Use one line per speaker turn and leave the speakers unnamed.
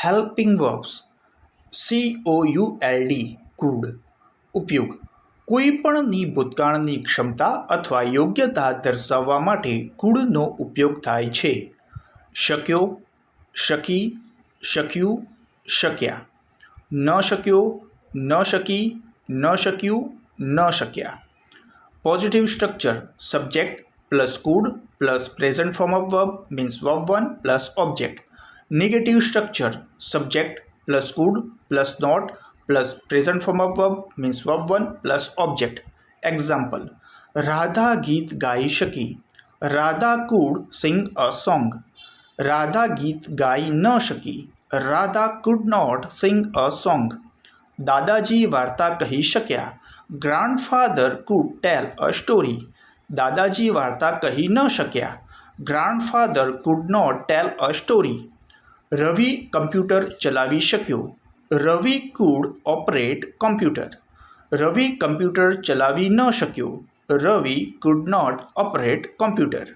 Helping verbs COULD food ઉપયોગ કોઈપણની ભૂતકાળની ક્ષમતા અથવા યોગ્યતા દર્શાવવા માટે કુડનો ઉપયોગ થાય છે. શક્યો, શકી, શક્યું, શક્યા. ન શક્યો, ન શકી, ન શક્યું, ન શક્યા. Positive structure subject plus could plus present form of verb means verb 1 plus object. Negative structure subject plus could plus not plus present form of verb means verb 1 plus object. Example: Radha ગીત ગાઈ શકી. Radha could sing a song. Radha ગીત ગાઈ ન શકી. Radha could not sing a song. દાદાજી વાર્તા કહી શક્યા. Grandfather could tell a story. દાદાજી વાર્તા કહી ન શક્યા. Grandfather could not tell a story. Ravi computer ચલાવી શક્યો. Ravi could operate computer. Ravi computer ચલાવી ન શક્યો. Ravi could not operate computer.